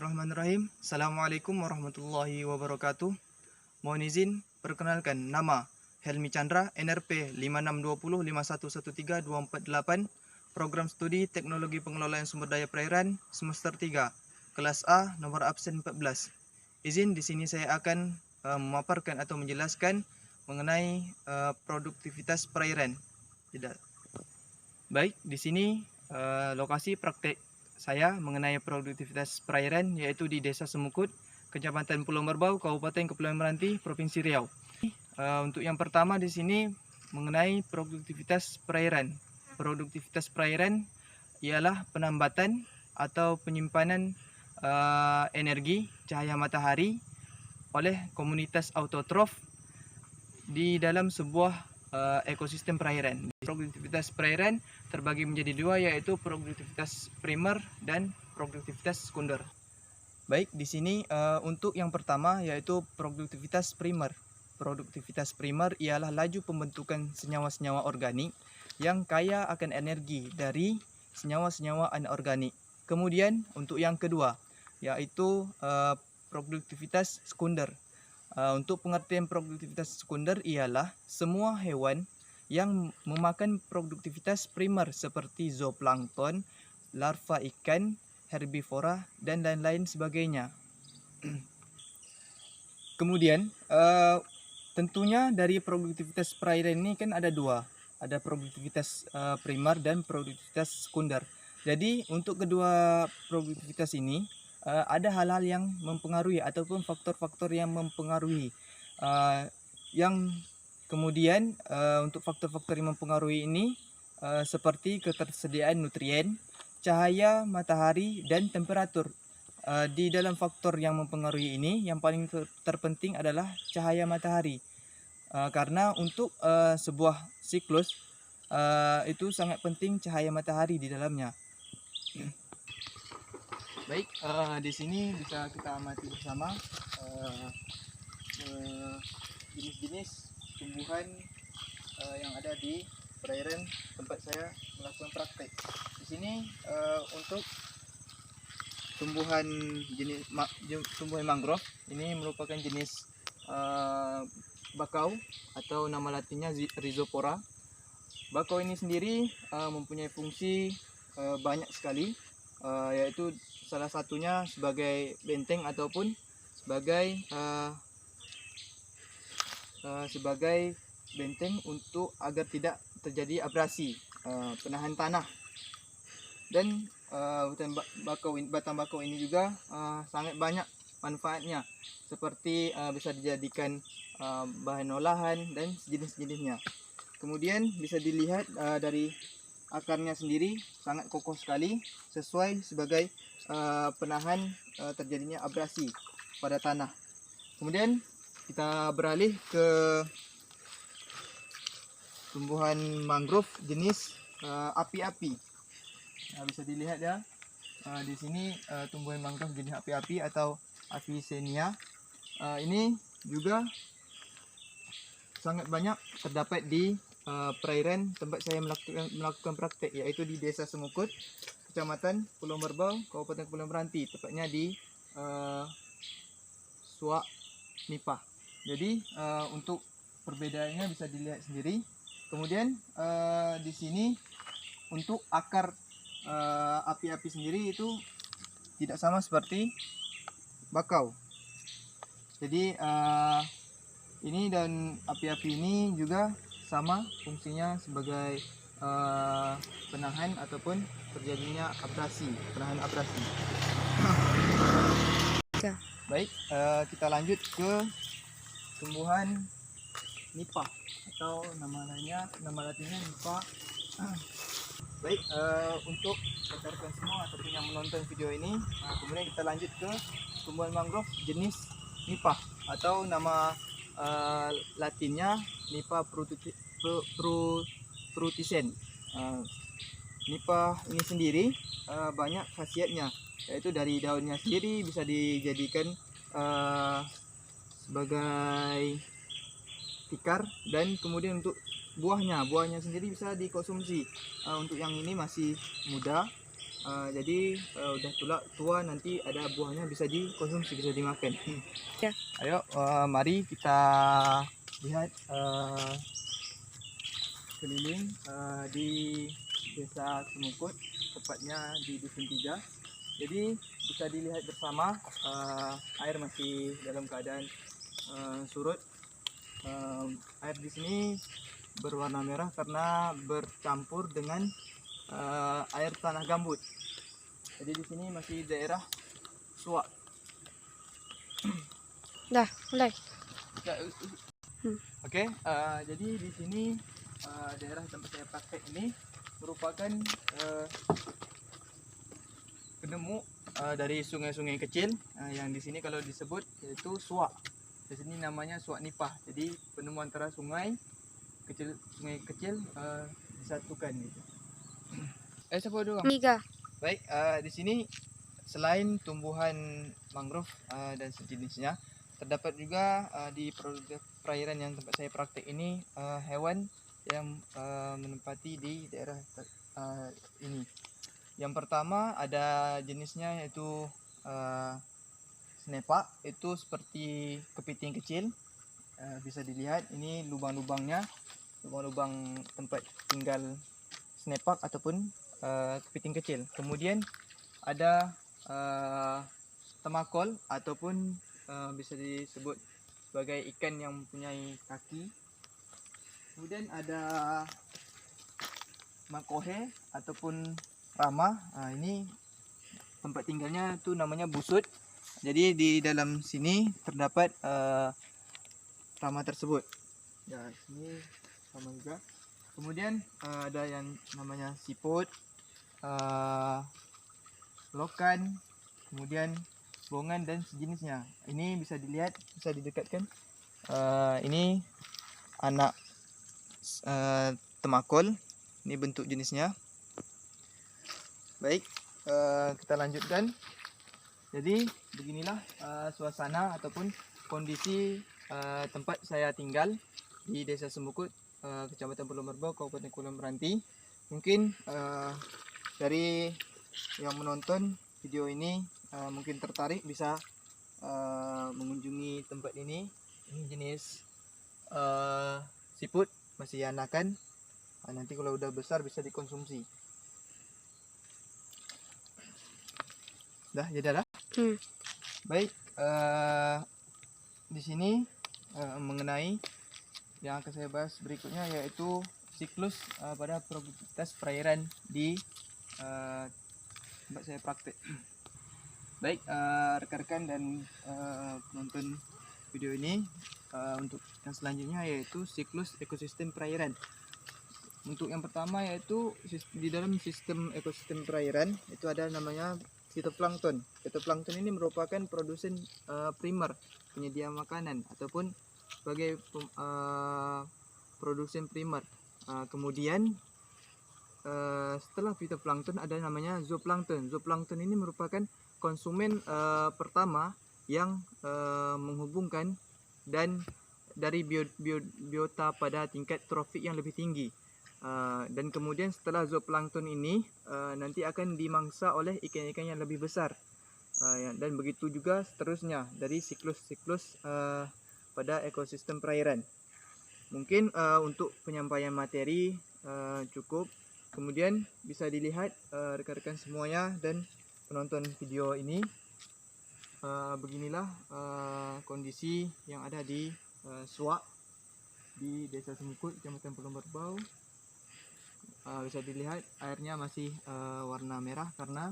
Bismillahirrahmanirrahim. Assalamualaikum warahmatullahi wabarakatuh. Mohon izin perkenalkan, nama Helmi Chandra, NRP 562051132448, Program Studi Teknologi Pengelolaan Sumber Daya Perairan semester 3, kelas A, nomor absen 14. Izin di sini saya akan memaparkan atau menjelaskan mengenai produktivitas perairan. Tidak. Baik, di sini lokasi praktek saya mengenai produktivitas perairan yaitu di Desa Semukut, Kecamatan Pulau Merbau, Kabupaten Kepulauan Meranti, Provinsi Riau. Untuk yang pertama di sini mengenai produktivitas perairan. Produktivitas perairan ialah penambatan atau penyimpanan energi cahaya matahari oleh komunitas autotrof di dalam sebuah ekosistem perairan. Produktivitas perairan terbagi menjadi dua, yaitu produktivitas primer dan produktivitas sekunder. Baik, di sini untuk yang pertama yaitu produktivitas primer. Produktivitas primer ialah laju pembentukan senyawa-senyawa organik yang kaya akan energi dari senyawa-senyawa anorganik. Kemudian untuk yang kedua yaitu produktivitas sekunder. Untuk pengertian produktivitas sekunder ialah semua hewan yang memakan produktivitas primer seperti zooplankton, larva ikan, herbivora, dan lain-lain sebagainya. Kemudian tentunya dari produktivitas perairan ini kan ada dua, ada produktivitas primer dan produktivitas sekunder. Jadi untuk kedua produktivitas ini ada hal-hal yang mempengaruhi ataupun faktor-faktor yang mempengaruhi yang kemudian untuk faktor-faktor yang mempengaruhi ini seperti ketersediaan nutrien, cahaya matahari, dan temperatur. Di dalam faktor yang mempengaruhi ini yang paling terpenting adalah cahaya matahari, karena untuk sebuah siklus itu sangat penting cahaya matahari di dalamnya. Baik, di sini bisa kita amati bersama jenis-jenis tumbuhan yang ada di perairan tempat saya melakukan praktek. Di sini untuk tumbuhan tumbuhan mangrove ini merupakan jenis bakau atau nama latinnya Rhizopora. Bakau ini sendiri mempunyai fungsi banyak sekali, yaitu salah satunya sebagai benteng ataupun sebagai benteng untuk agar tidak terjadi abrasi, penahan tanah. Dan batang bakau ini juga sangat banyak manfaatnya, seperti bisa dijadikan bahan olahan dan sejenis-jenisnya. Kemudian bisa dilihat dari akarnya sendiri sangat kokoh sekali, sesuai sebagai penahan terjadinya abrasi pada tanah. Kemudian kita beralih ke tumbuhan mangrove jenis api-api. Nah, bisa dilihat ya, di sini tumbuhan mangrove jenis api-api atau Avicennia. Ini juga sangat banyak terdapat di perairan tempat saya melakukan praktek, yaitu di Desa Semukut, Kecamatan Pulau Merbau, Kabupaten Kepulauan Meranti, tepatnya di Suak Nipah. Jadi untuk perbedaannya bisa dilihat sendiri. Kemudian di sini untuk akar api-api sendiri itu tidak sama seperti bakau. Jadi ini dan api-api ini juga sama fungsinya sebagai penahan ataupun terjadinya penahan abrasi. Baik, kita lanjut ke tumbuhan nipah atau nama latinnya nipah. Baik, untuk rekan-rekan semua ataupun yang menonton video ini, kemudian kita lanjut ke tumbuhan mangrove jenis nipah atau nama latinnya Nipah frutescens. Nipah ini sendiri banyak khasiatnya, yaitu dari daunnya sendiri bisa dijadikan sebagai tikar, dan kemudian untuk buahnya sendiri bisa dikonsumsi. Untuk yang ini masih muda, Jadi udah tua nanti ada buahnya bisa dikonsumsi, bisa dimakan. Ya. Ayo, mari kita lihat keliling di Desa Semukut, tepatnya di Dusun 3. Jadi bisa dilihat bersama, air masih dalam keadaan surut. Air di sini berwarna merah karena bercampur dengan air tanah gambut. Jadi di sini masih daerah Suak. Dah, mulai. Ya, Oke, jadi di sini daerah tempat saya praktek ini merupakan penemu dari sungai-sungai kecil yang di sini kalau disebut yaitu Suak. Di sini namanya Suak Nipah. Jadi penemu antara sungai kecil disatukan gitu. Siapa dulu? Miga. Baik, di sini selain tumbuhan mangrove dan sejenisnya, terdapat juga di produk perairan yang tempat saya praktek ini hewan yang menempati di daerah ini. Yang pertama ada jenisnya yaitu snepak, itu seperti kepiting kecil. Bisa dilihat ini lubang-lubangnya, lubang-lubang tempat tinggal snepak ataupun kepiting kecil. Kemudian ada temakol ataupun bisa disebut sebagai ikan yang mempunyai kaki. Kemudian ada makohe ataupun rama. Ini tempat tinggalnya itu namanya busut. Jadi di dalam sini terdapat rama tersebut. Ya, sini sama juga. Kemudian ada yang namanya siput, lokan, kemudian bongan dan sejenisnya. Ini bisa dilihat, bisa didekatkan. Ini anak temakol. Ini bentuk jenisnya. Baik, kita lanjutkan. Jadi beginilah suasana ataupun kondisi tempat saya tinggal di Desa Semukut, Kecamatan Pulau Merbau, Kabupaten Kepulauan Meranti. Mungkin dari yang menonton video ini mungkin tertarik bisa mengunjungi tempat ini. Ini jenis siput, masih anakan. Nanti kalau udah besar bisa dikonsumsi. Jadi dah. Baik, di sini mengenai yang akan saya bahas berikutnya yaitu siklus pada produktivitas perairan di tempat saya praktek. Baik, rekan-rekan dan penonton video ini, untuk yang selanjutnya yaitu siklus ekosistem perairan. Untuk yang pertama yaitu di dalam sistem ekosistem perairan itu ada namanya fitoplankton. Fitoplankton ini merupakan produsen primer, penyedia makanan ataupun sebagai produsen primer. Kemudian setelah fitoplankton ada namanya zooplankton. Zooplankton ini merupakan konsumen pertama yang menghubungkan dan dari biota pada tingkat trofik yang lebih tinggi. Dan kemudian setelah zooplankton ini nanti akan dimangsa oleh ikan-ikan yang lebih besar, dan begitu juga seterusnya dari siklus-siklus pada ekosistem perairan. Mungkin untuk penyampaian materi cukup. Kemudian bisa dilihat rekan-rekan semuanya dan penonton video ini. Beginilah kondisi yang ada di Suak di Desa Semukut, Kecamatan Pulau Merbau. Bisa dilihat airnya masih warna merah karena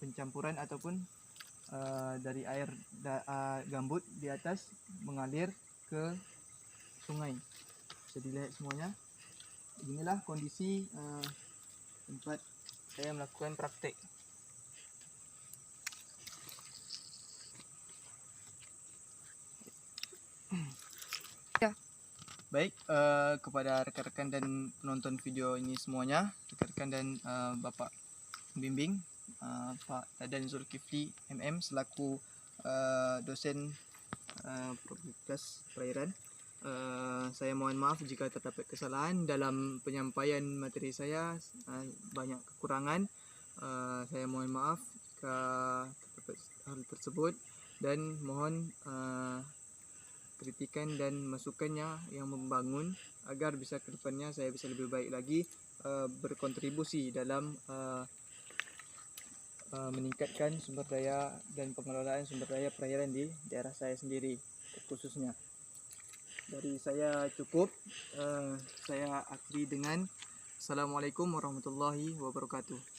pencampuran ataupun dari air gambut di atas mengalir ke sungai. Bisa dilihat semuanya. Inilah kondisi tempat saya melakukan praktek. Baik, kepada rekan-rekan dan penonton video ini semuanya, rekan-rekan dan Bapak Pembimbing, Pak Dadan Zulkifli MM selaku dosen produktivitas perairan, saya mohon maaf jika terdapat kesalahan dalam penyampaian materi saya, banyak kekurangan. Saya mohon maaf ke hal tersebut dan mohon kritikan dan masukannya yang membangun agar bisa ke depannya saya bisa lebih baik lagi berkontribusi dalam meningkatkan sumber daya dan pengelolaan sumber daya perairan di daerah saya sendiri khususnya. Dari saya cukup, saya akhiri dengan Assalamualaikum warahmatullahi wabarakatuh.